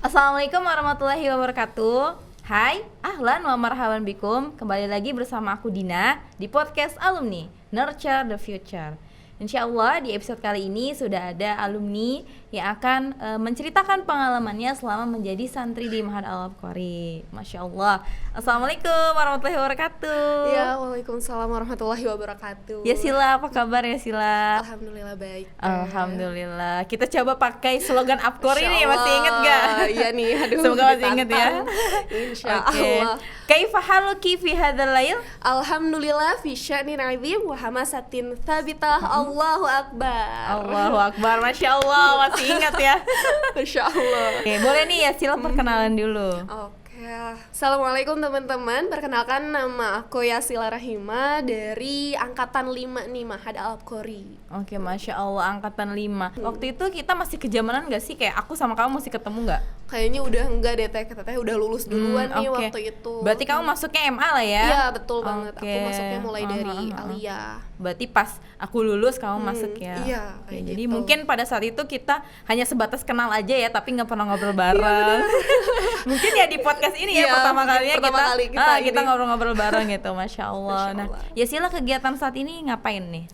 Assalamualaikum warahmatullahi wabarakatuh. Hai, ahlan wa marhaban bikum. Kembali lagi bersama aku Dina di podcast Alumni Nurture the Future. Insya Allah di episode kali ini sudah ada alumni yang akan menceritakan pengalamannya selama menjadi santri di Ma'had Al-Abqari. Masya Allah. Assalamualaikum warahmatullahi wabarakatuh. Ya, waalaikumsalam warahmatullahi wabarakatuh. Ya Sila, apa kabar ya Sila? Alhamdulillah baik. Alhamdulillah. Kita coba pakai slogan Abqari nih, masih inget gak? Iya nih, aduh. Semoga masih inget ya. Insya Allah. Kaifa haluki fi hadzal lail? Alhamdulillah fi sya'nin 'azim wa hamasatin tsabitah. Allahu akbar. Allahu akbar. Masya Allah, masih ingat ya. Masya Allah. Oke, boleh nih ya Sila perkenalan dulu. Oke. Assalamualaikum teman-teman. Perkenalkan, nama aku Yasila Rahima dari angkatan 5 nih, Ma'had Al-Abqari. Oke, Masya Allah, angkatan 5. Waktu itu kita masih kejamanan gak sih? Kayak aku sama kamu masih ketemu gak? Kayaknya udah enggak deh, teteh udah lulus duluan nih oke. waktu itu. Berarti kamu masuknya MA lah ya? Iya, betul banget. Oke. Aku masuknya mulai dari Aliyah. Berarti pas aku lulus kamu masuk ya? Iya, Oke, kayak jadi gitu. mungkin pada saat itu kita hanya sebatas kenal aja ya, tapi nggak pernah ngobrol bareng. Mungkin ya di podcast ini ya Iya, pertama kalinya pertama kali kita ini. ngobrol-ngobrol bareng gitu, Masya Allah. Masya Nah, Allah. ya Sila kegiatan saat ini ngapain nih?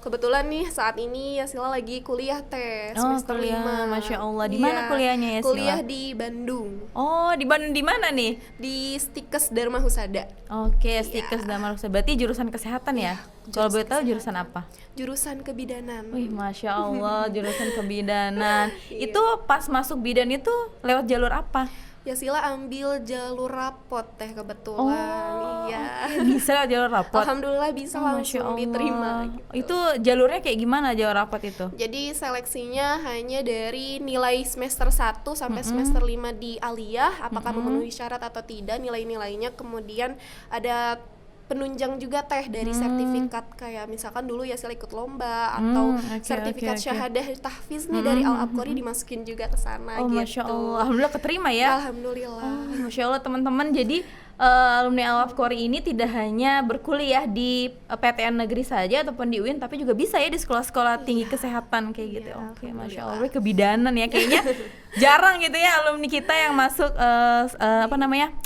Kebetulan nih saat ini Yasila lagi kuliah semester kuliah, 5. Masya Allah. Di mana Iya, kuliahnya Yasila? Kuliah di Bandung, Oh, di Bandung di mana nih? di Stikes Dharma Husada. Oke, Stikes Damar. Berarti jurusan kesehatan ya? Kalau boleh tahu jurusan apa? Jurusan kebidanan. Wih, Masya Allah, jurusan kebidanan. Iya. Itu pas masuk bidan itu lewat jalur apa? Yasila ambil jalur rapot kebetulan. Iya. Bisa lewat jalur rapot? Alhamdulillah bisa Masya langsung Allah. diterima gitu. Itu jalurnya kayak gimana jalur rapot itu? Jadi seleksinya hanya dari nilai semester 1 sampai semester 5 di Aliyah, apakah memenuhi syarat atau tidak nilai-nilainya. Kemudian ada penunjang juga dari sertifikat, kayak misalkan dulu Yasila ikut lomba atau oke, sertifikat oke. syahadah tahfiz nih dari Al-Abqari dimasukin juga ke sana Oh, gitu. Masya Allah. Alhamdulillah keterima ya? Alhamdulillah. Oh, Masya Allah teman-teman, jadi alumni Al-Abqari ini tidak hanya berkuliah di PTN negeri saja ataupun di UIN, tapi juga bisa ya di sekolah-sekolah tinggi kesehatan kayak gitu. Iya, Oke, Masya alhamdulillah. Allah, kebidanan ya kayaknya jarang gitu ya alumni kita yang masuk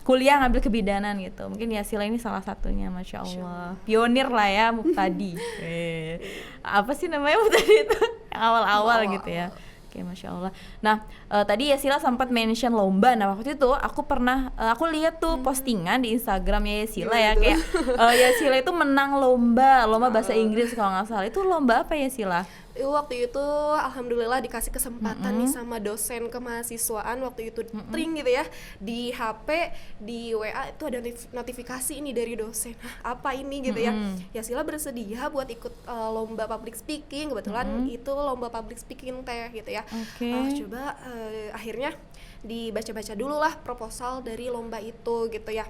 kuliah ngambil kebidanan gitu. Mungkin Yasila ini salah satunya, Masya Allah. Pionir lah ya, Muqtadi. Apa sih namanya Muqtadi itu? Yang awal-awal gitu ya. Oke, Masya Allah. Nah, tadi Yasila sempat mention lomba. Nah, waktu itu aku pernah, aku lihat tuh postingan di Instagramnya Yasila ya, Gimana kayak Yasila itu menang lomba bahasa Inggris kalau nggak salah. Itu lomba apa Yasila? Waktu itu alhamdulillah dikasih kesempatan nih sama dosen kemahasiswaan waktu itu tring gitu ya, di HP, di WA itu ada notifikasi ini dari dosen. Hah, apa ini gitu ya. Yasila bersedia buat ikut lomba public speaking. Kebetulan itu lomba public speaking gitu ya. Oke. Coba akhirnya dibaca-baca dulu lah proposal dari lomba itu gitu ya.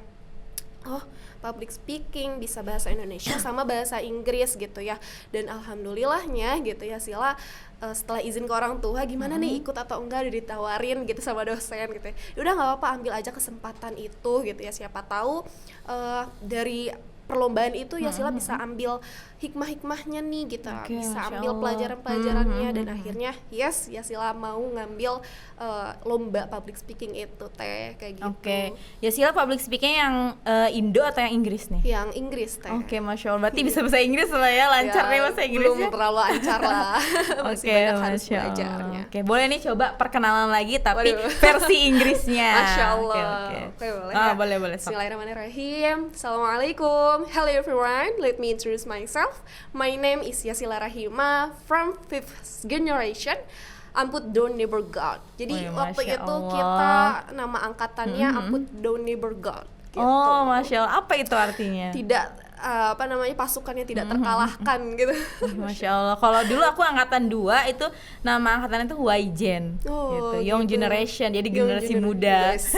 Oh, public speaking bisa bahasa Indonesia sama bahasa Inggris gitu ya. Dan alhamdulillahnya gitu ya Sila, setelah izin ke orang tua gimana nih ikut atau enggak, udah ditawarin gitu sama dosen gitu ya. Udah nggak apa-apa, ambil aja kesempatan itu gitu ya, siapa tahu dari perlombaan itu ya Sila bisa ambil hikmah-hikmahnya nih gitu. Oke, Bisa Masya ambil Allah. pelajaran-pelajarannya dan akhirnya ya Sila mau ngambil lomba public speaking itu kayak gitu. Oke. Yasila public speaking yang Indo atau yang Inggris nih? Yang Inggris Oke, Masya Allah. Berarti bisa bahasa Inggris lah ya, lancar nih bahasa Belum Inggrisnya. terlalu lancar lah. Masih Oke, banyak harus Masya Allah. belajarnya. Oke, boleh nih coba perkenalan lagi tapi Waduh. versi Inggrisnya. Masya Allah. Oke. Oke, boleh Ah, ya? boleh. Sok. Bismillahirrahmanirrahim. Assalamualaikum. Hello everyone. Let me introduce myself. My name is Yasila Rahima from 5th generation. Amput Don't Neighbor God. Jadi Wih, waktu Masya itu Allah. kita nama angkatannya Amput Don't Neighbor God. Gitu. Oh, Masya Allah. Apa itu artinya? Tidak pasukannya tidak terkalahkan gitu. Masya Allah. Kalau dulu aku angkatan 2 itu nama angkatannya itu YGen gitu. Young gitu. Generation, jadi Young generasi muda. Yes.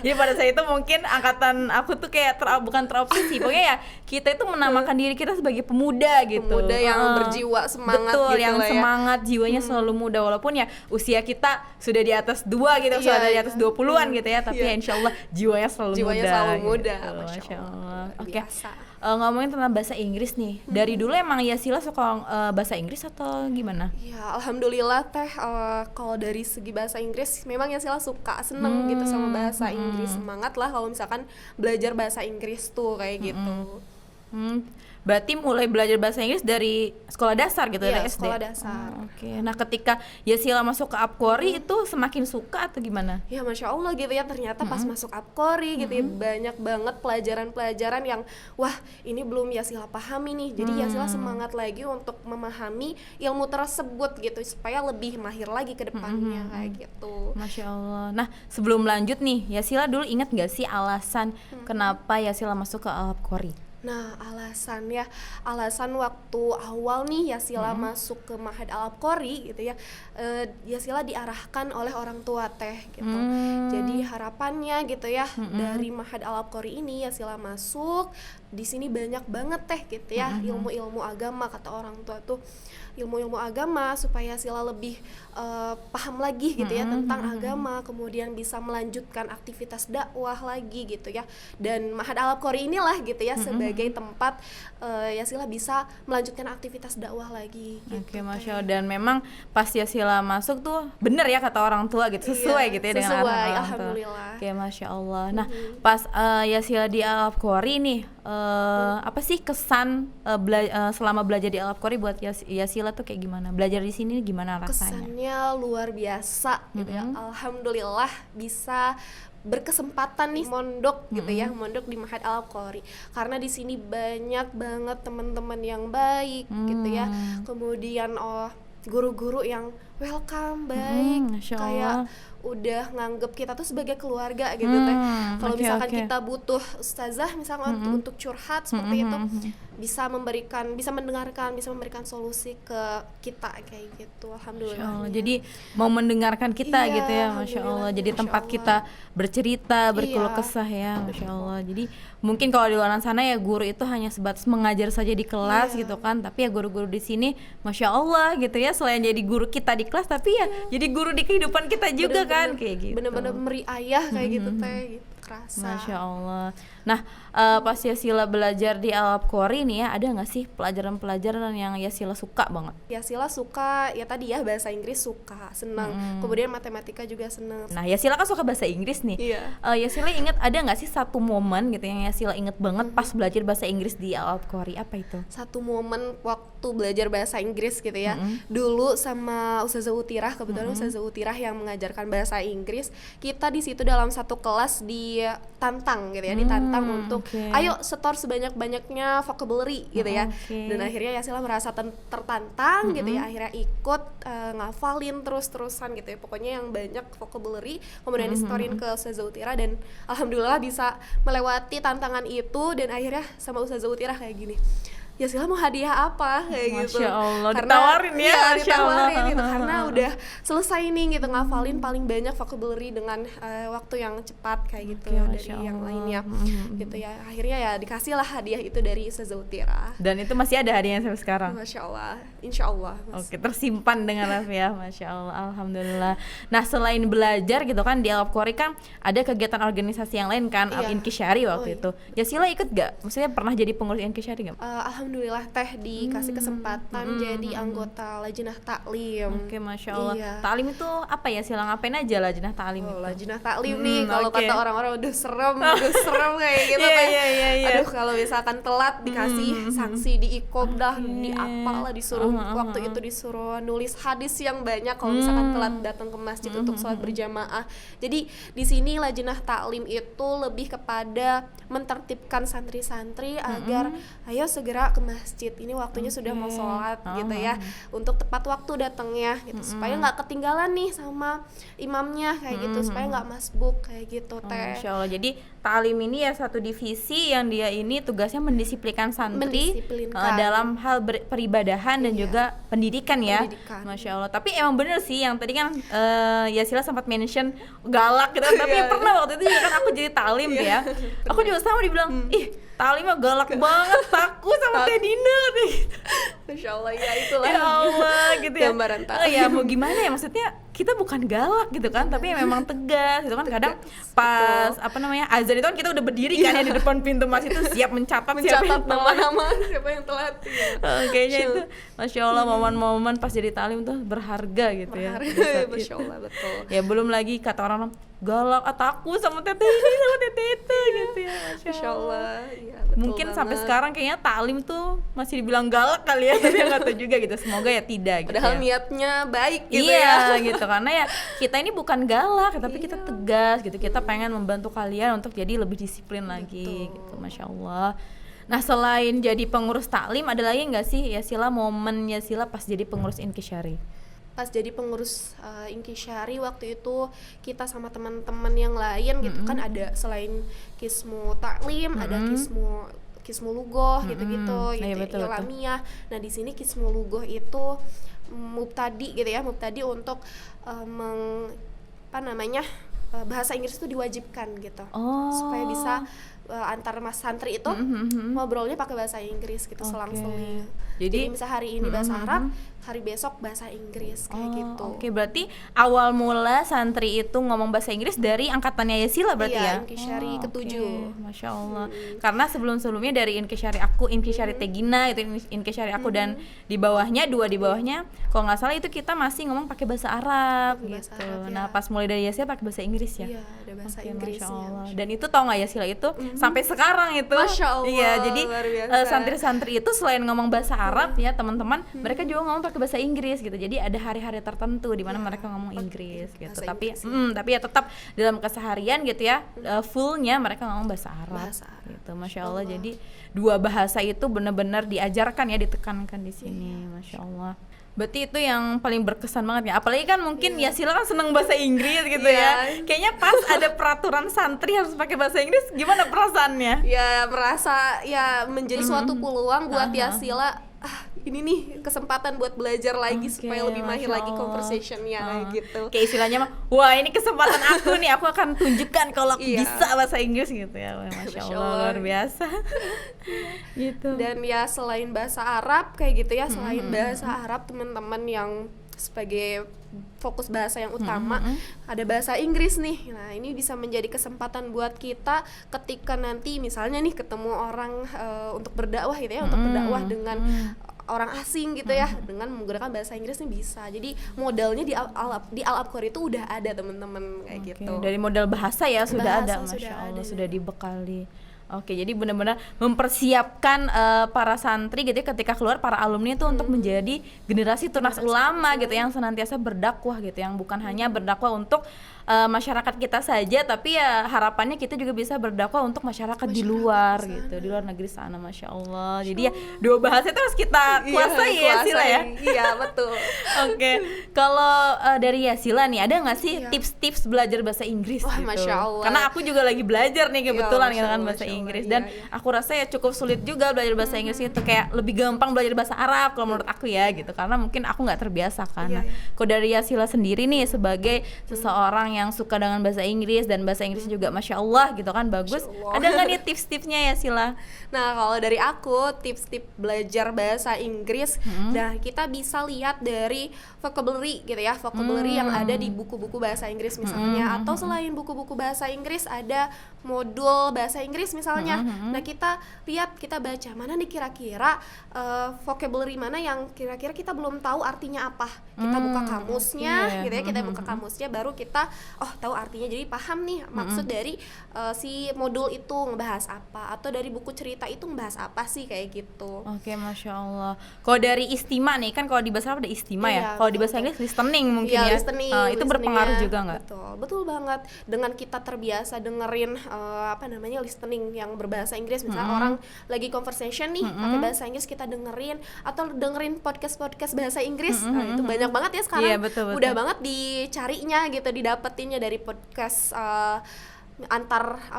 Jadi pada saat itu mungkin angkatan aku tuh kayak bukan terobsesi. Pokoknya ya kita itu menamakan diri kita sebagai pemuda gitu. Pemuda yang berjiwa semangat. Betul, gitu yang lah ya. semangat, jiwanya selalu muda walaupun ya usia kita sudah di atas 2 gitu, Iya, sudah di iya. atas 20-an gitu ya, tapi Iya. ya insya Allah jiwanya selalu Jiwanya muda. selalu gitu. muda, Masya Allah. Luar Oke. biasa. ngomongin tentang bahasa Inggris nih. Dari dulu emang Yasila suka bahasa Inggris atau gimana? Ya alhamdulillah teh, kalau dari segi bahasa Inggris memang Yasila suka, seneng gitu sama bahasa Inggris, semangat lah kalau misalkan belajar bahasa Inggris tuh kayak gitu. Berarti mulai belajar bahasa Inggris dari sekolah dasar gitu, Iya, dari SD? sekolah dasar. Oke. Nah ketika Yasila masuk ke Apkori itu semakin suka atau gimana? Ya Masya Allah gitu ya, ternyata pas masuk Apkori gitu ya, banyak banget pelajaran-pelajaran yang wah ini belum Yasila pahami nih, jadi Yasila semangat lagi untuk memahami ilmu tersebut gitu supaya lebih mahir lagi ke depannya kayak gitu. Masya Allah. Nah sebelum lanjut nih, Yasila dulu ingat gak sih alasan kenapa Yasila masuk ke Apkori? Nah alasan waktu awal nih Yasila masuk ke Ma'had Al-Apkori gitu ya, Yasila diarahkan oleh orang tua teh gitu. Jadi harapannya gitu ya, dari Ma'had Al-Apkori ini Yasila masuk, di sini banyak banget teh gitu ya ilmu-ilmu agama, kata orang tua tuh ilmu-ilmu agama supaya Yasila lebih paham lagi gitu ya tentang agama, kemudian bisa melanjutkan aktivitas dakwah lagi gitu ya. Dan Ma'had Al-Apkori inilah gitu ya sebagai tempat Yasila bisa melanjutkan aktivitas dakwah lagi gitu. Oke, Masya Allah. Dan memang pas Yasila masuk tuh bener ya kata orang tua gitu, sesuai gitu ya dengan arahan orang tua. Alhamdulillah. Oke, Masya Allah. Nah pas Yasila di Al-Apkori nih, apa sih kesan selama belajar di Al-Apkori buat Yasila tuh kayak gimana? Belajar di sini gimana rasanya? Kesannya luar biasa gitu ya. Alhamdulillah bisa berkesempatan nih mondok gitu ya, mondok di Ma'had Al-Apkori karena di sini banyak banget teman-teman yang baik gitu ya. Kemudian guru-guru yang welcome, baik, kayak udah nganggep kita tuh sebagai keluarga gitu teh. Kalau misalkan kita butuh ustazah misalkan untuk curhat seperti itu, bisa mendengarkan, bisa memberikan solusi ke kita kayak gitu. Alhamdulillah. Jadi mau mendengarkan kita Iya, gitu ya, Masya Allah. Jadi Masya tempat Allah. kita bercerita, berkeluh Iya, kesah ya, Masya Allah. Jadi mungkin kalau di luar sana ya guru itu hanya sebatas mengajar saja di kelas gitu kan, tapi ya guru-guru di sini, Masya Allah gitu ya, selain jadi guru kita di kelas, tapi ya jadi guru di kehidupan kita juga kan, kayak gitu. Bener-bener meri ayah kayak gitu teh, gitu, kerasa. Masya Allah. Nah pas Yasila belajar di Al-Apkori nih ya, ada nggak sih pelajaran-pelajaran yang Yasila suka banget? Yasila suka ya tadi ya, bahasa Inggris suka, senang. Kemudian matematika juga senang. Nah Yasila kan suka bahasa Inggris nih. Iya. Yasila ingat ada nggak sih satu momen gitu yang Yasila inget banget pas belajar bahasa Inggris di Al-Apkori? Apa itu? Satu momen waktu belajar bahasa Inggris gitu ya, dulu sama Ustazah Utirah, kebetulan Ustazah Utirah yang mengajarkan bahasa Inggris, kita di situ dalam satu kelas ditantang gitu ya, ditantang untuk ayo setor sebanyak-banyaknya vocabulary gitu ya. Dan akhirnya Yasila merasa tertantang gitu ya, akhirnya ikut ngafalin terus-terusan gitu ya, pokoknya yang banyak vocabulary, kemudian disetorin ke Ustazah Utirah, dan alhamdulillah bisa melewati tantangan itu. Dan akhirnya sama Ustazah Utirah kayak gini, Yasila mau hadiah apa kayak gitu. Masya Allah, Karena ditawarin ya, Masya ditawarin Allah. gitu, karena udah selesai nih gitu ngafalin paling banyak vocabulary dengan waktu yang cepat kayak gitu dari Masya yang Allah. lainnya gitu ya. Akhirnya ya dikasih lah hadiah itu dari Ustazah Utirah. Dan itu masih ada hadiahnya sampai sekarang? Masya Allah, insya Allah. Oke, tersimpan dengan rahasia, Masya Allah, Alhamdulillah. Nah selain belajar gitu kan di Al-Apkori kan ada kegiatan organisasi yang lain kan, Iya. Inkisyari waktu itu. Yasila ikut gak? Maksudnya pernah jadi pengurus Inkisyari gak? Alhamdulillah teh dikasih kesempatan jadi anggota Lajnah Taklim. Oke, Masya Allah. Iya. Taklim itu apa ya? Sila ngapain aja Lajnah Taklim itu? Lajnah Taklim nih, kalau oke. kata orang-orang udah serem kayak gitu Iya, teh. iya. Aduh, kalau misalkan telat dikasih sanksi, diikom dah, diapalah, disuruh waktu itu disuruh nulis hadis yang banyak kalau misalkan telat datang ke masjid untuk sholat berjamaah. Jadi di sini Lajnah Taklim itu lebih kepada mentertibkan santri-santri agar ayo segera ke masjid, ini waktunya sudah mau sholat gitu ya, untuk tepat waktu datangnya gitu, supaya nggak ketinggalan nih sama imamnya kayak gitu, supaya nggak masbuk kayak gitu teh. Masya Allah. Jadi Taklim ini ya satu divisi yang dia ini tugasnya mendisiplinkan santri dalam hal peribadahan dan juga pendidikan ya. Masya Allah. Tapi emang bener sih yang tadi kan Yasila sempat mention galak gitu, tapi pernah waktu itu juga kan aku jadi taklim ya. Aku juga sama dibilang, ih Tali mah galak banget, takut sama Teh Dina gitu. Masya Allah, ya itulah Ya Allah gitu ya. gambaran Tali. Ya mau gimana ya, maksudnya kita bukan galak gitu kan, tapi ya memang tegas gitu kan. Kadang pas apa namanya azan itu kan kita udah berdiri kan ya di depan pintu masjid itu siap mencatat siapa yang telat. nama-nama siapa yang telat ya. Kayaknya itu Masya Allah momen-momen pas jadi talim tuh berharga gitu ya. Di saat Masya itu. Allah, betul. Ya belum lagi kata orang galak, takut sama teteh ini sama teteh itu gitu ya. Masya Allah, ya, betul Mungkin sampai banget. sekarang kayaknya talim tuh masih dibilang galak kali ya, tapi nggak tahu juga gitu. Semoga ya tidak gitu Padahal ya. niatnya baik gitu Iya ya. gitu, karena ya kita ini bukan galak tapi kita tegas gitu, kita pengen membantu kalian untuk jadi lebih disiplin lagi gitu. Masya Allah. Nah selain jadi pengurus taklim ada lagi nggak sih ya Sila momennya Sila pas jadi pengurus Inkisyari? Pas jadi pengurus Inkisyari waktu itu kita sama teman-teman yang lain gitu kan, ada selain Kismu Taklim, ada Kismu Lugoh gitu-gitu, Iya, gitu, betul. Ilamiyah. Nah di sini Kismu Lugoh itu mubtadi gitu ya, mubtadi untuk bahasa Inggris itu diwajibkan gitu, supaya bisa antar mas santri itu ngobrolnya pakai bahasa Inggris gitu, selang-seling. Jadi misal hari ini bahasa Arab, hari besok bahasa Inggris kayak gitu. Oke, berarti awal mula santri itu ngomong bahasa Inggris dari angkatannya Yasila berarti Iya, ya? Inkisyari Oke. ke-7. Masya Allah. Karena sebelum-sebelumnya dari Inkisyari aku, Inkisyari Tegina itu Inkisyari aku dan di bawahnya kalau nggak salah itu kita masih ngomong pakai bahasa Arab Pakai bahasa gitu. Arab, ya. Nah pas mulai dari Yasila pakai bahasa Inggris ya? Iya, ada bahasa Oke, Inggrisnya. Masya Allah. Dan itu tau nggak Yasila itu sampai sekarang itu? Masya Allah, Iya, jadi luar biasa. santri-santri itu selain ngomong bahasa Arab ya teman-teman, mereka juga ngomong pakai bahasa Inggris gitu. Jadi ada hari-hari tertentu di mana mereka ngomong Inggris gitu. bahasa Tapi Inggris, tapi ya tetap dalam keseharian gitu ya, fullnya mereka ngomong bahasa Arab. Bahasa Arab. Gitu. Masya Allah. Jadi dua bahasa itu benar-benar diajarkan ya, ditekankan di sini. Masya Allah. Berarti itu yang paling berkesan banget ya. Apalagi kan mungkin Yasila kan seneng bahasa Inggris gitu ya. Kayaknya pas ada peraturan santri harus pakai bahasa Inggris, gimana perasaannya? Ya merasa ya menjadi suatu peluang buat Yasila, ini nih kesempatan buat belajar lagi supaya lebih mahir Masya lagi Allah. conversationnya kayak gitu. Kayak istilahnya mah, wah ini kesempatan aku nih, aku akan tunjukkan kalau aku Iya. bisa bahasa Inggris gitu ya. Wah, Masya Masya Allah, Allah. luar biasa. Gitu. Dan ya selain bahasa Arab kayak gitu ya, selain bahasa Arab teman-teman yang sebagai fokus bahasa yang utama, ada bahasa Inggris nih. Nah ini bisa menjadi kesempatan buat kita ketika nanti misalnya nih ketemu orang untuk berdakwah gitu ya, untuk berdakwah dengan orang asing gitu ya, dengan menggunakan bahasa Inggris nih bisa. Jadi modalnya di Al-Abqar itu udah ada teman-teman kayak Oke, gitu. dari modal bahasa ya sudah ada, Bahasa Masya sudah Allah, ada. sudah dibekali. Oke, jadi benar-benar mempersiapkan para santri gitu ya, ketika keluar para alumni itu untuk menjadi generasi tunas ulama gitu yang senantiasa berdakwah gitu, yang bukan hanya berdakwah untuk masyarakat kita saja, tapi ya harapannya kita juga bisa berdakwah untuk masyarakat di luar gitu, di luar negeri sana. Masya Allah. Jadi ya dua bahasa itu harus kita kuasai ya Sila ya. Iya betul. Oke, kalau dari Yasila nih ada nggak sih tips-tips belajar bahasa Inggris? Wah, gitu? Masya Allah. Karena aku juga lagi belajar nih kebetulan Ya, gitu kan Masya bahasa Allah, Inggris, iya, dan iya. aku rasa ya cukup sulit juga belajar bahasa Inggris itu, kayak lebih gampang belajar bahasa Arab kalau menurut aku ya gitu, karena mungkin aku nggak terbiasa kan. Iya, Nah, kalau dari Yasila sendiri nih sebagai seseorang yang suka dengan bahasa Inggris dan bahasa Inggris juga Masya Allah gitu kan bagus, Masya Allah. ada nggak nih tips-tipsnya Yasila? Nah kalau dari aku tips-tips belajar bahasa Inggris, nah kita bisa lihat dari vocabulary gitu ya, vocabulary yang ada di buku-buku bahasa Inggris misalnya, atau selain buku-buku bahasa Inggris ada modul bahasa Inggris misalnya. Nah kita lihat, kita baca mana nih kira-kira vocabulary mana yang kira-kira kita belum tahu artinya apa. Kita buka kamusnya oke. gitu ya, kita buka kamusnya baru kita tahu artinya, jadi paham nih maksud dari si modul itu ngebahas apa, atau dari buku cerita itu ngebahas apa sih kayak gitu. Oke, Masya Allah. Kalau dari istima nih, kan kalau di bahasa Arab ada istima ya. Iya, Kalau di betul, bahasa Inggris listening mungkin Iya, ya. listening, Itu listeningnya. berpengaruh juga nggak? Betul banget. Dengan kita terbiasa dengerin listening yang berbahasa Inggris, misalnya orang lagi conversation nih pakai bahasa Inggris, kita dengerin, atau dengerin podcast bahasa Inggris. Nah, itu banyak banget ya sekarang. Iya, betul. Mudah banget dicarinya gitu, didapetinnya dari podcast antar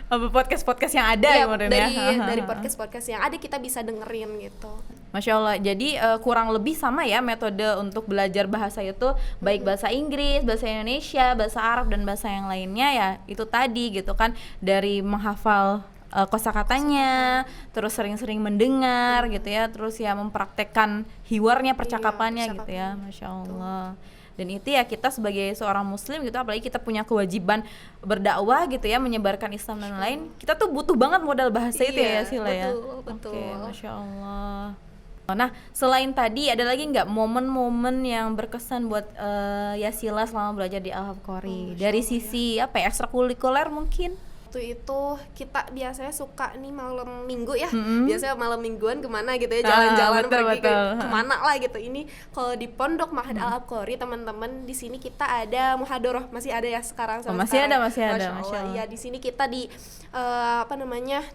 Apa podcast-podcast yang ada Iya, ya kemarin dari ya? dari podcast yang ada kita bisa dengerin gitu. Masya Allah. Jadi kurang lebih sama ya metode untuk belajar bahasa itu, baik bahasa Inggris, bahasa Indonesia, bahasa Arab dan bahasa yang lainnya ya itu tadi gitu kan, dari menghafal kosakatanya, terus sering-sering mendengar gitu ya, terus ya mempraktekkan hiwarnya, percakapannya gitu ya, Masya Allah. Dan itu ya kita sebagai seorang muslim gitu, apalagi kita punya kewajiban berdakwah gitu ya, menyebarkan Islam dan lain, kita tuh butuh banget modal bahasa itu ya Sila ya. Betul. Oke, Masya Allah. Nah, selain tadi ada lagi nggak momen-momen yang berkesan buat Yasila selama belajar di Al-Habqari? Dari sisi apa ya, ekstrakurikuler mungkin? Waktu itu kita biasanya suka nih malam minggu ya, biasanya malam mingguan kemana gitu ya, jalan-jalan pergi kemana lah gitu. Ini kalau di Pondok Ma'had Al-Habqari teman-teman, di sini kita ada muhadharah, masih ada ya sekarang sampai masih sekarang. Masya Allah. Ya di sini kita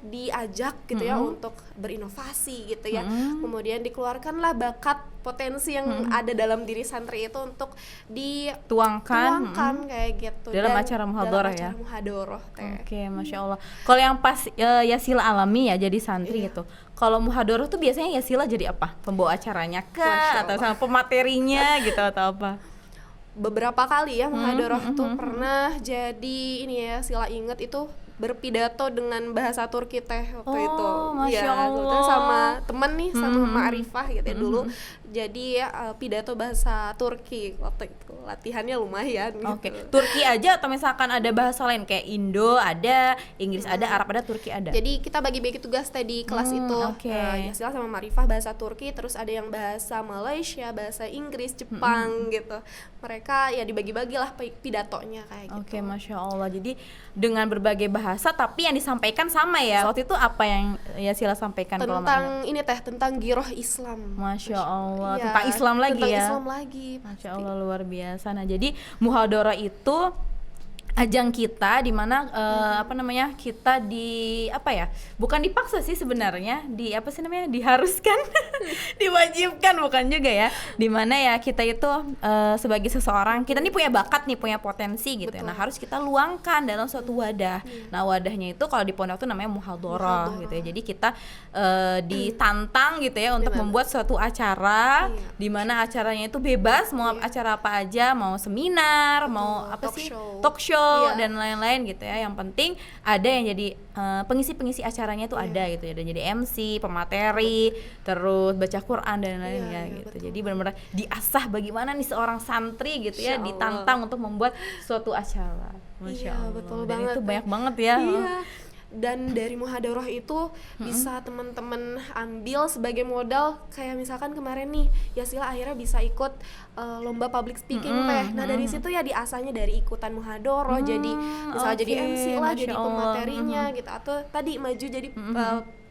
diajak gitu ya untuk berinovasi gitu ya. Kemudian dikeluarkanlah bakat potensi yang ada dalam diri santri itu untuk dituangkan kayak gitu dalam acara muhadharah ya. Oke, Masya Allah. Kalau yang pas Yasila alami ya jadi santri gitu. Kalau muhadharah tuh biasanya Yasila jadi apa? Pembawa acaranya kah atau sama pematerinya gitu atau apa? Beberapa kali ya muhadharah tuh pernah jadi ini ya, Sila inget itu berpidato dengan bahasa Turki waktu itu. Masya Allah. Sama temen nih, sama Ma'rifah gitu ya dulu. Jadi ya pidato bahasa Turki waktu itu. Latihannya lumayan gitu. Oke. Turki aja atau misalkan ada bahasa lain kayak Indo ada, Inggris ada, Arab ada, Turki ada? Jadi kita bagi-bagi tugas tadi kelas itu. Yasila sama Ma'rifah bahasa Turki, terus ada yang bahasa Malaysia, bahasa Inggris, Jepang gitu. Mereka ya dibagi-bagi lah pidatonya kayak gitu. Oke, Masya Allah. Jadi dengan berbagai bahasa tapi yang disampaikan sama ya. Waktu itu apa yang Yasila sampaikan? Tentang ini tentang giroh Islam. Masya Allah. Ya, tentang Islam lagi tentang ya. Islam lagi. Masya Allah, luar biasa. Nah, jadi muhadharah itu ajang kita di mana kita bukan dipaksa sih sebenarnya, diharuskan diwajibkan bukan juga ya, di mana ya kita itu sebagai seseorang, kita nih punya bakat nih, punya potensi gitu. Nah, harus kita luangkan dalam suatu wadah. Nah, wadahnya itu kalau di pondok itu namanya muhadharah gitu ya. Jadi kita ditantang gitu ya untuk membuat suatu acara di mana acaranya itu bebas, mau acara apa aja, mau seminar, mau talk show dan lain-lain gitu ya. Yang penting ada yang jadi pengisi-pengisi acaranya itu ada gitu ya, dan jadi MC, pemateri, terus baca Quran dan lain-lain ya gitu. Betul. Jadi benar-benar diasah bagaimana nih seorang santri gitu ya, ditantang untuk membuat suatu acara. Masya Allah. Betul dan banget. Itu banyak banget ya. Dan dari muhadharah itu bisa teman-teman ambil sebagai modal, kayak misalkan kemarin nih Yasila akhirnya bisa ikut lomba public speaking Nah dari situ ya diasahnya dari ikutan muhadharah, jadi misalnya jadi MC lah, jadi pematerinya gitu, atau tadi maju jadi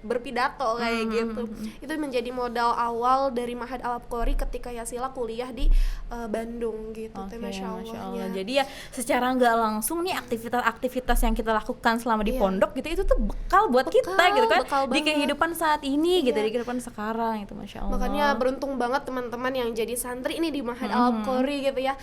berpidato kayak gitu. Itu menjadi modal awal dari Ma'had Al-Habqari ketika Yasila kuliah di Bandung gitu. Masya Allah. Jadi ya secara nggak langsung nih aktivitas-aktivitas yang kita lakukan selama di pondok gitu, itu tuh bekal buat kita gitu kan di kehidupan saat ini gitu, di kehidupan sekarang itu. Masya Allah. Makanya beruntung banget teman-teman yang jadi santri ini di Ma'had Al-Habqari gitu ya.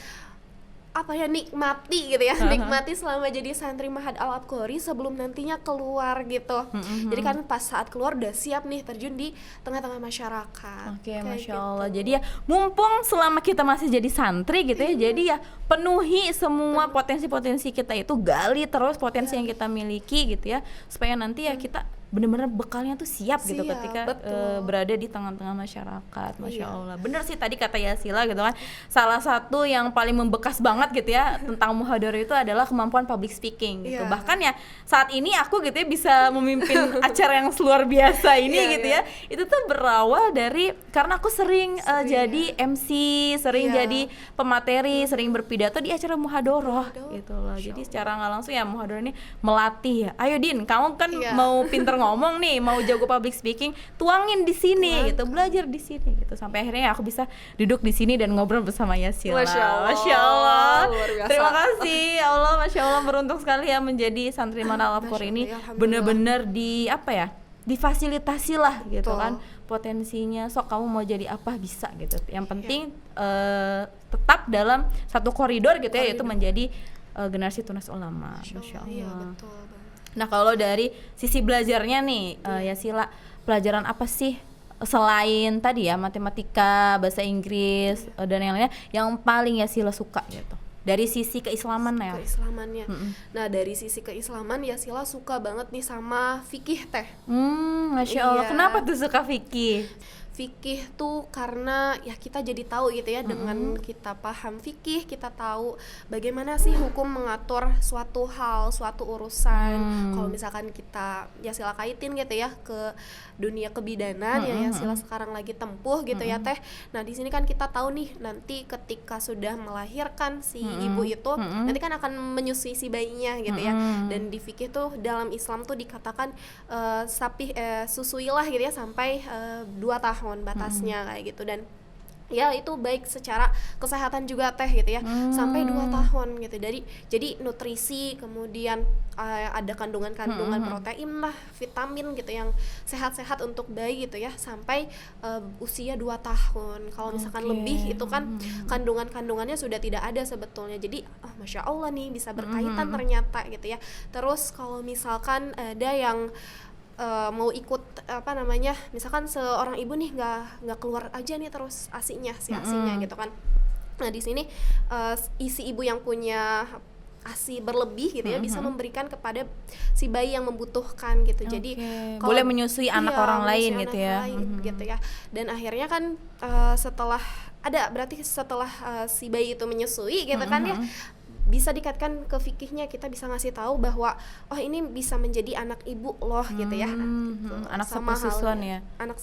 Nikmati gitu ya, nikmati selama jadi santri Ma'had Al-Habqari sebelum nantinya keluar gitu. Jadi kan pas saat keluar udah siap nih terjun di tengah-tengah masyarakat. Oke, Masya Allah. Jadi ya mumpung selama kita masih jadi santri gitu ya, jadi ya penuhi semua potensi-potensi kita itu, gali terus potensi yang kita miliki gitu ya, supaya nanti ya kita benar-benar bekalnya tuh siap gitu ketika berada di tengah-tengah masyarakat. Masya Allah. Bener sih tadi kata Yasila gitu kan, salah satu yang paling membekas banget gitu ya tentang muhadharah itu adalah kemampuan public speaking gitu. Bahkan ya saat ini aku gitu ya bisa memimpin acara yang luar biasa ini gitu ya. Itu tuh berawal dari karena aku sering jadi MC, sering jadi pemateri, sering berpidato di acara muhadharah gitu loh. Jadi secara nggak langsung ya muhadharah ini melatih ya. Ayo Din, kamu kan mau pinter ngomong nih, mau jago public speaking, tuangin di sini gitu, belajar di sini gitu, sampai akhirnya aku bisa duduk di sini dan ngobrol bersama Yasila. Masya Allah. Terima kasih ya Allah, Masya Allah, beruntung sekali ya menjadi santri Ma'had Al-Habqari ini, bener-bener difasilitasi lah gitu kan potensinya. Sok kamu mau jadi apa bisa gitu, yang penting tetap dalam satu koridor gitu ya, yaitu menjadi generasi tunas ulama. Masya Allah. Nah, kalau dari sisi belajarnya nih, Yasila, pelajaran apa sih selain tadi ya matematika, bahasa Inggris dan yang lainnya yang paling Yasila suka gitu dari sisi keislaman ya. Keislamannya. Nah, dari sisi keislaman ya Sila suka banget nih sama fikih teh. Masya Allah. Iya. Kenapa tuh suka fikih? Fikih tuh karena ya kita jadi tahu gitu ya, dengan kita paham fikih kita tahu bagaimana sih hukum mengatur suatu hal, suatu urusan. Kalau misalkan kita ya Sila kaitin gitu ya ke dunia kebidanan yang Sila sekarang lagi tempuh gitu ya teh. Nah di sini kan kita tahu nih nanti ketika sudah melahirkan si ibu itu nanti kan akan menyusui si bayinya gitu ya. Dan di fikih tuh dalam Islam tuh dikatakan susuilah gitu ya sampai 2 tahun batasnya kayak gitu, dan ya itu baik secara kesehatan juga teh gitu ya, sampai 2 tahun gitu. Jadi nutrisi, kemudian ada kandungan-kandungan protein lah, vitamin gitu yang sehat-sehat untuk bayi gitu ya, sampai usia 2 tahun. Kalau misalkan lebih itu kan kandungannya sudah tidak ada sebetulnya. Jadi Masya Allah nih bisa berkaitan ternyata gitu ya. Terus kalau misalkan ada yang mau ikut misalkan seorang ibu nih nggak keluar aja nih terus asinya gitu kan. Nah di sini isi ibu yang punya ASI berlebih gitu ya bisa memberikan kepada si bayi yang membutuhkan gitu. Jadi boleh menyusui anak orang lain gitu ya. Gitu ya. Dan akhirnya kan setelah si bayi itu menyusui gitu kan ya, bisa dikaitkan ke fikihnya, kita bisa ngasih tahu bahwa ini bisa menjadi anak ibu loh gitu ya. Anak Sama sepersusuan halnya, ya. anak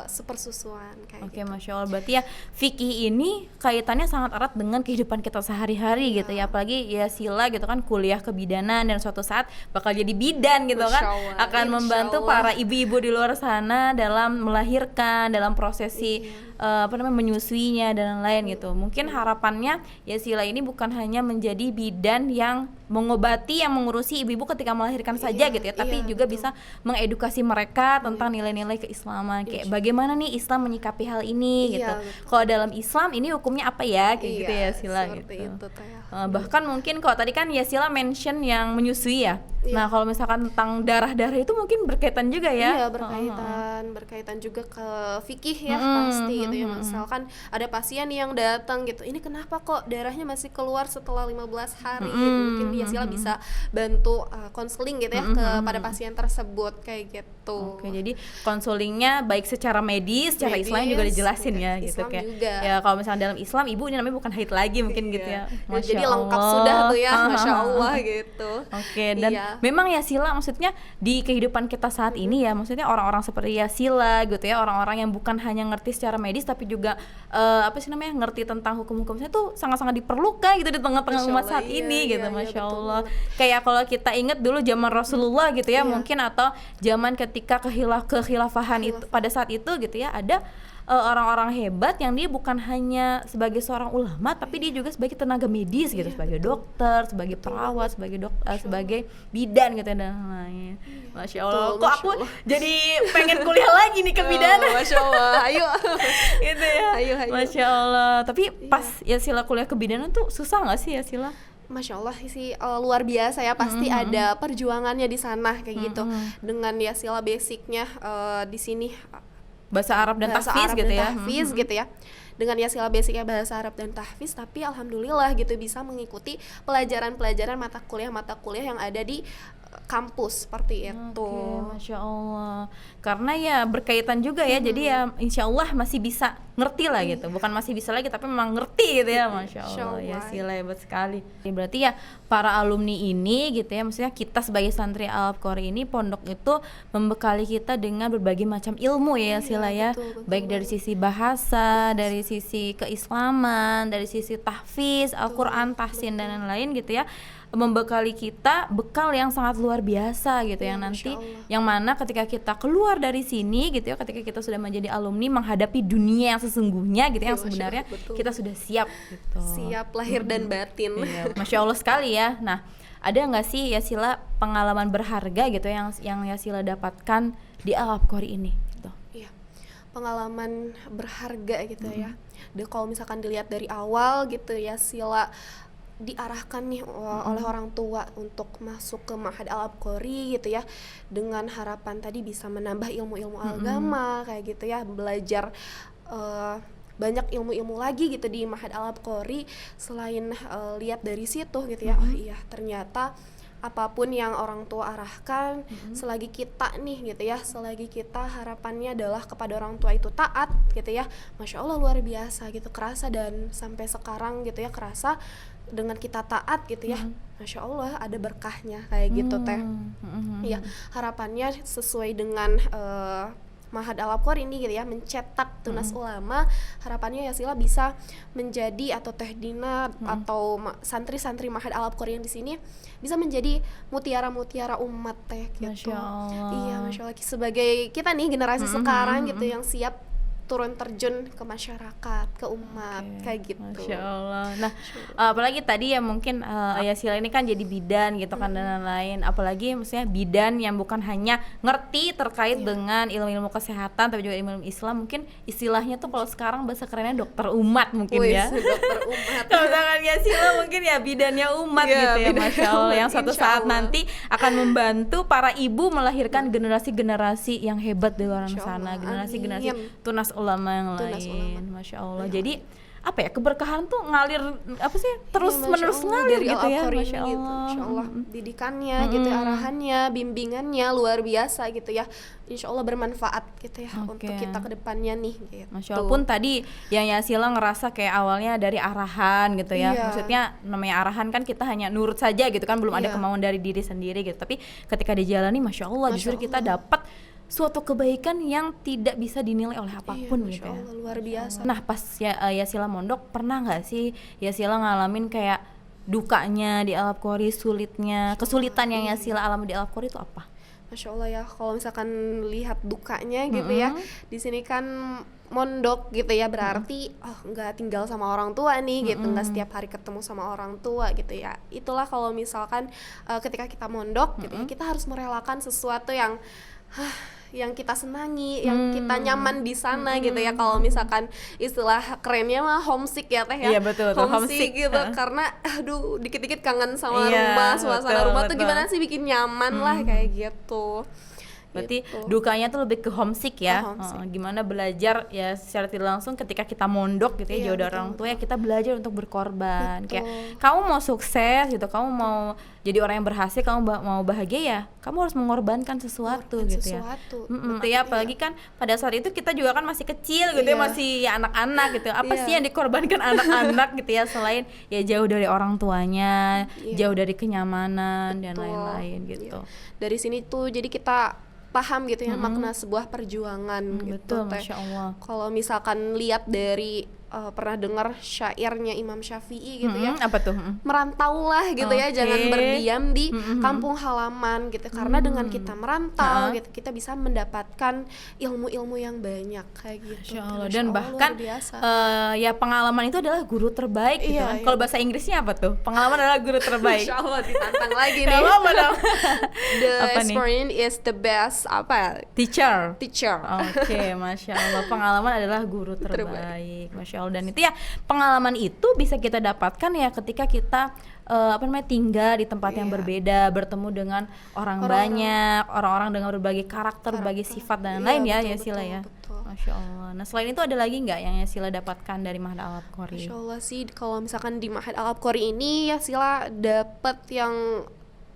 sepersusuan kayak Oke, gitu. Masya Allah. Berarti ya fikih ini kaitannya sangat erat dengan kehidupan kita sehari-hari gitu ya. Apalagi ya Sila gitu kan kuliah kebidanan dan suatu saat bakal jadi bidan gitu kan. Masya Allah, Akan insya membantu Allah. para ibu-ibu di luar sana dalam melahirkan, dalam prosesi menyusuinya dan lain-lain gitu. Mungkin harapannya ya Sila ini bukan hanya menjadi bidan yang mengobati, yang mengurusi ibu-ibu ketika melahirkan saja gitu ya, tapi juga bisa mengedukasi mereka tentang nilai-nilai keislaman, kayak bagaimana nih Islam menyikapi hal ini gitu. Kalau dalam Islam ini hukumnya apa ya kayak gitu ya Sila seperti gitu. itu, Teh. Bahkan mungkin kalau tadi kan ya Sila mention yang menyusui ya. Nah kalau misalkan tentang darah-darah itu mungkin berkaitan juga ya. Iya, berkaitan juga ke fikih ya pasti gitu ya. Misalkan ada pasien yang datang gitu, ini kenapa kok darahnya masih keluar setelah 15 hari, mungkin dia Sila bisa bantu konseling gitu ya kepada pasien tersebut kayak gitu. Oke, jadi konsulingnya baik secara medis, secara Islam juga dijelasin ya gitu Islam kayak. juga. Ya kalau misalnya dalam Islam ibu ini namanya bukan haid lagi mungkin gitu ya. Masya Jadi lengkap Allah. sudah tuh ya, Masya Allah gitu. Oke, dan memang ya Sila maksudnya di kehidupan kita saat ini ya, maksudnya orang-orang seperti ya Sila gitu ya, orang-orang yang bukan hanya ngerti secara medis tapi juga ngerti tentang hukum-hukumnya tuh sangat-sangat diperlukan gitu di tengah-tengah umat saat ini gitu. Masya Allah. Kayak kalau kita ingat dulu zaman Rasulullah gitu ya, mungkin atau zaman ketika kekhilafahan itu pada saat itu gitu ya, ada orang-orang hebat yang dia bukan hanya sebagai seorang ulama tapi dia juga sebagai tenaga medis gitu, sebagai dokter, sebagai perawat, sebagai bidan gitu dan lain-lain. Masya Allah. Kok aku jadi pengen kuliah lagi nih ke bidanan. Masya Allah, ayo. Gitu ya. Ayo. Masya Allah. Tapi pas ya Sila kuliah ke bidanan tuh susah nggak sih ya Sila? Masya Allah sih, luar biasa ya, pasti ada perjuangannya di sana kayak gitu. Dengan ya Sila basicnya di sini Bahasa Arab dan tahfiz gitu ya. Tahfiz gitu ya. Dengan ya Sila basicnya bahasa Arab dan tahfiz, tapi alhamdulillah gitu bisa mengikuti pelajaran-pelajaran mata kuliah yang ada di kampus seperti itu. Masya Allah. Karena ya berkaitan juga ya, jadi ya insya Allah masih bisa ngerti lah gitu. Bukan masih bisa lagi tapi memang ngerti gitu ya. Masya Allah. Ya Sila hebat sekali. Berarti ya para alumni ini gitu ya, maksudnya kita sebagai santri Al-Qori ini, pondok itu membekali kita dengan berbagai macam ilmu ya Sila ya. Betul, baik dari sisi bahasa, dari sisi keislaman, dari sisi tahfiz, Al-Quran, tahsin dan lain-lain gitu ya, membekali kita bekal yang sangat luar biasa gitu, yang nanti yang mana ketika kita keluar dari sini gitu ya, ketika kita sudah menjadi alumni menghadapi dunia yang sesungguhnya gitu, yang sebenarnya kita sudah siap gitu. Siap lahir dan batin. Masya Allah sekali ya. Nah, ada nggak sih ya Sila pengalaman berharga gitu yang ya Sila dapatkan di Al-Qori ini gitu? Iya, pengalaman berharga gitu ya. Kalau misalkan dilihat dari awal gitu ya, Sila diarahkan nih oleh orang tua untuk masuk ke Ma'had Al-Qori gitu ya, dengan harapan tadi bisa menambah ilmu-ilmu agama kayak gitu ya, belajar banyak ilmu-ilmu lagi gitu di Ma'had Al-Abqari selain lihat dari situ gitu ya. Oh iya, ternyata apapun yang orang tua arahkan, selagi kita nih gitu ya, selagi kita harapannya adalah kepada orang tua itu taat gitu ya, Masya Allah luar biasa gitu, kerasa. Dan sampai sekarang gitu ya, kerasa dengan kita taat gitu ya, Masya Allah ada berkahnya kayak gitu teh. Ya, harapannya sesuai dengan Ma'had Al-Abqari ini gitu ya, mencetak tunas ulama. Harapannya ya Sila bisa menjadi, atau Teh Dina atau santri-santri Ma'had Al-Abqari yang di sini bisa menjadi mutiara-mutiara umat teh gitu. Masya Allah. Iya, Masya Allah, sebagai kita nih generasi sekarang gitu yang siap turun terjun ke masyarakat, ke umat, kayak gitu. Masya Allah. Nah, apalagi tadi ya mungkin Ayah Sila ini kan jadi bidan gitu kan dan lain-lain. Apalagi maksudnya bidan yang bukan hanya ngerti terkait dengan ilmu-ilmu kesehatan, tapi juga ilmu Islam. Mungkin istilahnya tuh kalau sekarang bahasa kerennya dokter umat mungkin ya. Dokter umat. Kalau misalkan Ayah Sila mungkin ya bidannya umat gitu ya, Masya Allah. Yang suatu saat nanti akan membantu para ibu melahirkan generasi-generasi yang hebat di luar sana, generasi-generasi tunas ulama yang lain. Masya Allah. Jadi apa ya, keberkahan tuh ngalir apa sih, terus menerus ngalir dari gitu ya, Al-Abqari Masya gitu. Allah. Masya Allah, didikannya gitu, arahannya, bimbingannya luar biasa gitu ya. Insya Allah bermanfaat gitu ya untuk kita ke depannya nih gitu. Masya Allah. Pun tadi yang Yasila ngerasa kayak awalnya dari arahan gitu ya. Maksudnya namanya arahan kan kita hanya nurut saja gitu kan, belum ada kemauan dari diri sendiri gitu. Tapi ketika dijalani, Masya Allah, justru kita dapat suatu kebaikan yang tidak bisa dinilai oleh apapun gitu ya. Allah, luar biasa. Nah, pas Yasila mondok, pernah nggak sih Yasila ngalamin kayak dukanya di Al-Abqari, kesulitan yang Yasila alami di Al-Abqari itu apa? Masya Allah ya, kalau misalkan lihat dukanya gitu ya, di sini kan mondok gitu ya, berarti nggak tinggal sama orang tua nih gitu, nggak setiap hari ketemu sama orang tua gitu ya. Itulah kalau misalkan ketika kita mondok gitu ya, kita harus merelakan sesuatu yang kita senangi, yang kita nyaman di sana gitu ya. Kalau misalkan istilah kerennya mah homesick ya Teh ya. Iya betul, homesick gitu karena aduh dikit-dikit kangen sama rumah, suasana rumah tuh gimana sih bikin nyaman lah kayak gitu. Berarti dukanya tuh lebih ke homesick ya. Gimana belajar ya secara tidak langsung ketika kita mondok gitu ya, jauh dari orang tua ya, kita belajar untuk berkorban. Kayak kamu mau sukses gitu, kamu mau jadi orang yang berhasil, kamu mau bahagia ya, kamu harus mengorbankan sesuatu gitu ya. Betul ya, apalagi kan pada saat itu kita juga kan masih kecil gitu ya, masih ya anak-anak gitu. Apa sih yang dikorbankan anak-anak gitu ya, selain ya jauh dari orang tuanya, jauh dari kenyamanan dan lain-lain gitu. Dari sini tuh jadi kita paham gitu ya makna sebuah perjuangan gitu Teh. Masya Allah. Kalau misalkan lihat dari pernah dengar syairnya Imam Syafi'i gitu ya, apa tuh? Merantaulah gitu ya, jangan berdiam di kampung halaman gitu, karena dengan kita merantau gitu, kita bisa mendapatkan ilmu-ilmu yang banyak kayak gitu. Masya Allah. Dan bahkan ya pengalaman itu adalah guru terbaik gitu kan. Kalau bahasa Inggrisnya apa tuh? Pengalaman adalah guru terbaik. Masya Allah, ditantang lagi nih. Apa dong? The experience is the best teacher. Oke, Masya Allah. Pengalaman adalah guru terbaik. Masya Allah. Dan itu ya, pengalaman itu bisa kita dapatkan ya ketika kita tinggal di tempat yang berbeda, bertemu dengan orang banyak, orang-orang dengan berbagai karakter, berbagai sifat dan lain ya, Sila ya. Masya Allah. Nah, selain itu ada lagi nggak yang Sila dapatkan dari Ma'had Al-Abqari? Masya Allah sih, kalau misalkan di Ma'had Al-Abqari ini ya Sila dapat yang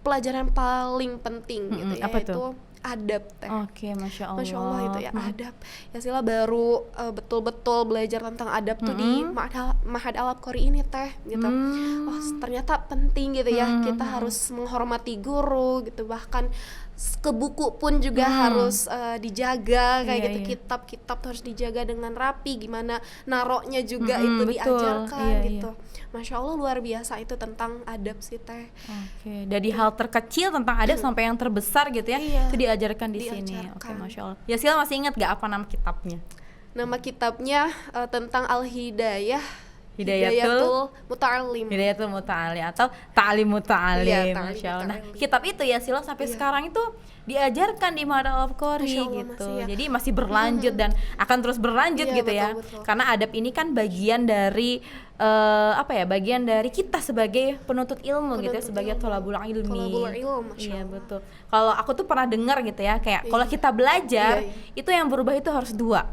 pelajaran paling penting gitu ya, apa yaitu tuh? Adab Teh. Oke, Masya Allah. Masya Allah itu ya, adab. Ya Sila baru betul-betul belajar tentang adab tuh di Ma'had Al-Abqari ini Teh gitu. Oh, ternyata penting gitu ya. Kita harus menghormati guru gitu, bahkan ke buku pun juga harus dijaga kayak gitu. Kitab-kitab tuh harus dijaga dengan rapi, gimana naroknya juga itu diajarkan gitu. Masya Allah luar biasa itu tentang adab sih Teh. Oke, dari hal terkecil tentang adab sampai yang terbesar gitu ya, itu diajarkan di sini. Oke, Masya Allah. Ya Sila masih ingat gak apa nama kitabnya? Nama kitabnya tentang Al-Hidayah, Hidayatul Muta'alim. Hidayatul Muta'alim atau Ta'lim Muta'alim. Ta'lim Masya Allah. Nah, Muta'alim. kitab itu ya Sila sampai sekarang itu diajarkan di Ma'had Al-Abqari gitu. Jadi masih berlanjut dan akan terus berlanjut gitu ya. Betul. Karena adab ini kan bagian dari bagian dari kita sebagai penuntut ilmu gitu ya, sebagai tholabul ilmi. Iya, betul. Kalau aku tuh pernah dengar gitu ya, kayak kalau kita belajar itu yang berubah itu harus dua.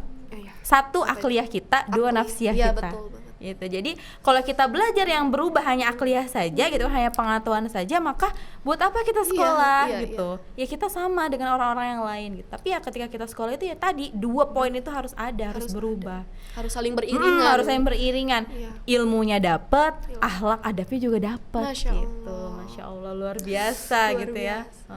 satu akliyah kita, dua Akliyah. nafsiyah Iya, kita. betul banget. Gitu. Jadi kalau kita belajar yang berubah hanya akliyah saja gitu, hanya pengetahuan saja, maka buat apa kita sekolah iya, gitu? Ya kita sama dengan orang-orang yang lain gitu. Tapi ya ketika kita sekolah itu ya tadi 2 poin itu harus ada, harus berubah. Harus saling beriringan. Harus saling beriringan. Iya. Ilmunya dapat, akhlak adabnya juga dapat Masya gitu. Allah. Masya Allah, luar biasa Luar gitu ya. biasa.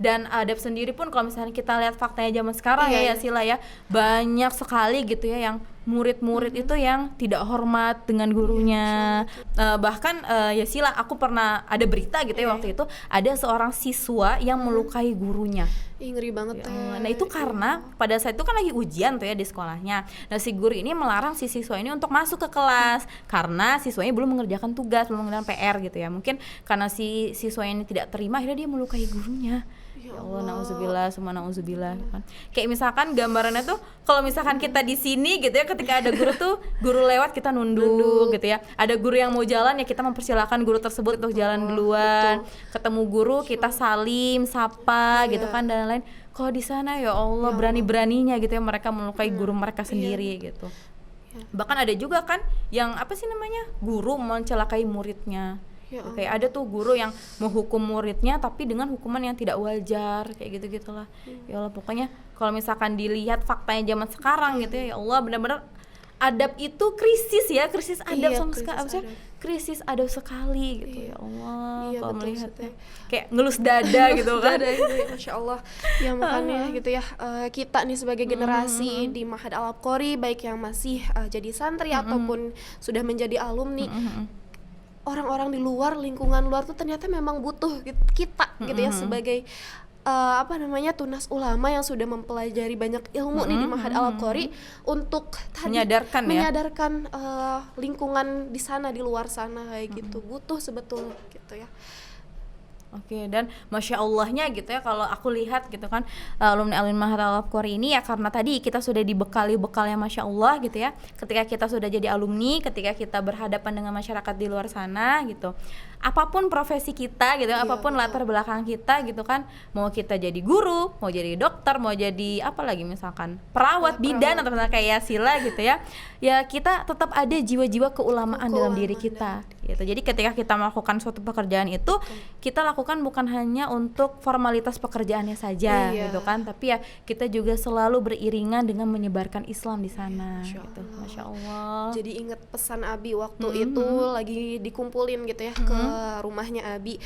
Dan adab sendiri pun kalau misalnya kita lihat faktanya zaman sekarang Iya, ya Sila ya, banyak sekali gitu ya yang murid-murid itu yang tidak hormat dengan gurunya. Bahkan ya Sila, aku pernah ada berita gitu ya waktu itu, ada seorang siswa yang melukai gurunya. Ih, ngeri banget teh. Nah itu karena pada saat itu kan lagi ujian tuh ya di sekolahnya. Nah si guru ini melarang si siswa ini untuk masuk ke kelas karena siswanya belum mengerjakan tugas, belum mengerjakan PR gitu ya. Mungkin karena si siswa ini tidak terima, akhirnya dia melukai gurunya. Ya Allah, nauzubillah, summa nauzubillah kan. Kayak misalkan gambarannya tuh kalau misalkan kita di sini gitu ya, ketika ada guru tuh, guru lewat kita nunduk gitu ya. Ada guru yang mau jalan ya kita mempersilahkan guru tersebut untuk jalan duluan. Ketemu guru kita salim, sapa gitu kan dan lain-lain. Kalau di sana ya Allah, berani-beraninya gitu ya mereka melukai guru mereka sendiri gitu. Bahkan ada juga kan yang apa sih namanya? Guru mencelakai muridnya. Kayak ada tuh guru yang menghukum muridnya tapi dengan hukuman yang tidak wajar, kayak gitu-gitulah. Ya Allah, pokoknya kalau misalkan dilihat faktanya zaman sekarang gitu ya Allah, benar-benar adab itu krisis ya, krisis adab sama sekali, krisis adab sekali gitu. Ya Allah, kalau melihatnya kayak ngelus dada gitu kan. Dada gitu ya, Masya Allah. Ya makanya gitu ya, kita nih sebagai generasi di Ma'had Al-Abqari, baik yang masih jadi santri ataupun sudah menjadi alumni, orang-orang di luar, lingkungan luar tuh ternyata memang butuh kita gitu ya sebagai tunas ulama yang sudah mempelajari banyak ilmu nih di Ma'had Al-Abqari untuk menyadarkan lingkungan di sana, di luar sana kayak gitu, butuh sebetulnya gitu ya. Oke, dan Masya Allahnya gitu ya kalau aku lihat gitu kan alumni Ma'had Al-Abqari ini ya karena tadi kita sudah dibekali bekalnya Masya Allah gitu ya. Ketika kita sudah jadi alumni, ketika kita berhadapan dengan masyarakat di luar sana gitu, apapun profesi kita gitu, apapun latar belakang kita gitu kan, mau kita jadi guru, mau jadi dokter, mau jadi apa lagi misalkan perawat, bidan atau misalnya kayak Sila gitu ya, ya kita tetap ada jiwa-jiwa keulamaan dalam diri kita gitu. Jadi ketika kita melakukan suatu pekerjaan itu, kita lakukan bukan hanya untuk formalitas pekerjaannya saja gitu kan, tapi ya kita juga selalu beriringan dengan menyebarkan Islam di sana gitu. Masya Allah. Jadi ingat pesan Abi waktu itu lagi dikumpulin gitu ya ke rumahnya Abi.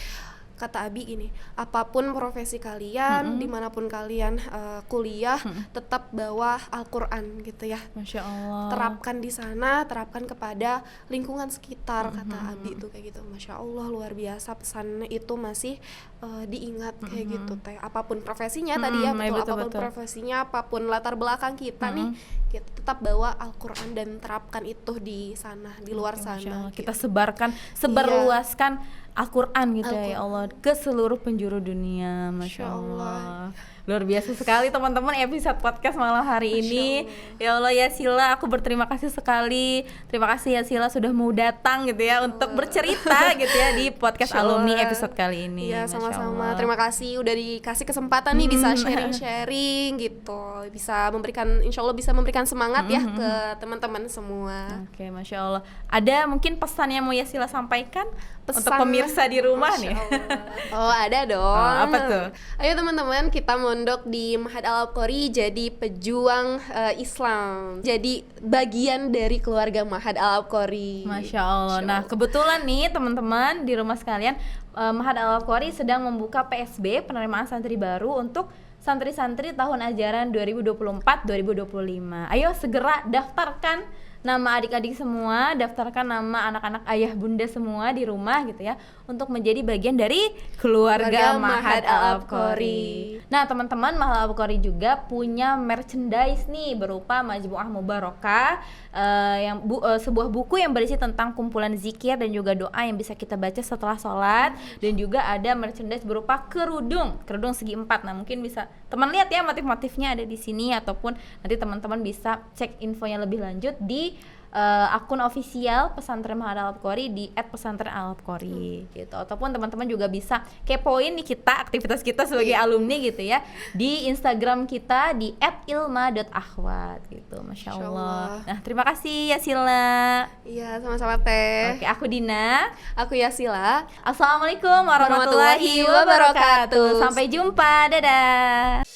Kata Abi gini, apapun profesi kalian, dimanapun kalian kuliah, tetap bawa Al-Quran gitu ya. Masya Allah. Terapkan di sana, terapkan kepada lingkungan sekitar, kata Abi itu kayak gitu. Masya Allah, luar biasa pesannya itu masih diingat kayak gitu teh. Apapun profesinya tadi ya, apapun profesinya, apapun latar belakang kita nih, kita tetap bawa Al-Quran dan terapkan itu di sana, di luar sana. Kita sebarluaskan Al-Quran gitu ya Allah ke seluruh penjuru dunia. Masya Allah. Luar biasa sekali teman-teman episode podcast malam hari ini. Ya Allah ya Sila, aku berterima kasih sekali. Terima kasih ya Sila sudah mau datang gitu ya untuk bercerita gitu ya di podcast alumni episode kali ini. Iya, sama-sama. Terima kasih udah dikasih kesempatan nih bisa sharing-sharing gitu. Bisa memberikan, insya Allah bisa memberikan semangat ya ke teman-teman semua. Oke, Masya Allah. Ada mungkin pesan yang mau ya Sila sampaikan untuk pemirsa di rumah nih? Oh, ada dong. Apa tuh? Ayo teman-teman, kita mondok di Ma'had Al-Abqari jadi pejuang Islam, jadi bagian dari keluarga Ma'had Al-Abqari. Masya Allah. Nah kebetulan nih teman-teman di rumah sekalian, Ma'had Al-Abqari sedang membuka PSB, penerimaan santri baru untuk santri-santri tahun ajaran 2024-2025. Ayo segera daftarkan nama adik-adik semua, daftarkan nama anak-anak ayah bunda semua di rumah gitu ya, untuk menjadi bagian dari keluarga Ma'had Al-Abqari. Nah teman-teman, Ma'had Al-Abqari juga punya merchandise nih berupa Majmu'ah Mubarakah, sebuah buku yang berisi tentang kumpulan zikir dan juga doa yang bisa kita baca setelah sholat, dan juga ada merchandise berupa kerudung segi 4. Nah mungkin bisa teman lihat ya motif-motifnya ada di sini, ataupun nanti teman-teman bisa cek infonya lebih lanjut di akun official Pesantren Mahad Al-Abqori di @pesantren-al-abqori gitu. Ataupun teman-teman juga bisa kepoin nih aktivitas kita sebagai alumni gitu ya di Instagram kita di @ilma.akhwat gitu. Masya Allah. Nah, terima kasih ya Sila. Iya, sama-sama Teh. Oke, aku Dina. Aku Yasila. Assalamualaikum warahmatullahi wabarakatuh. Sampai jumpa. Dadah.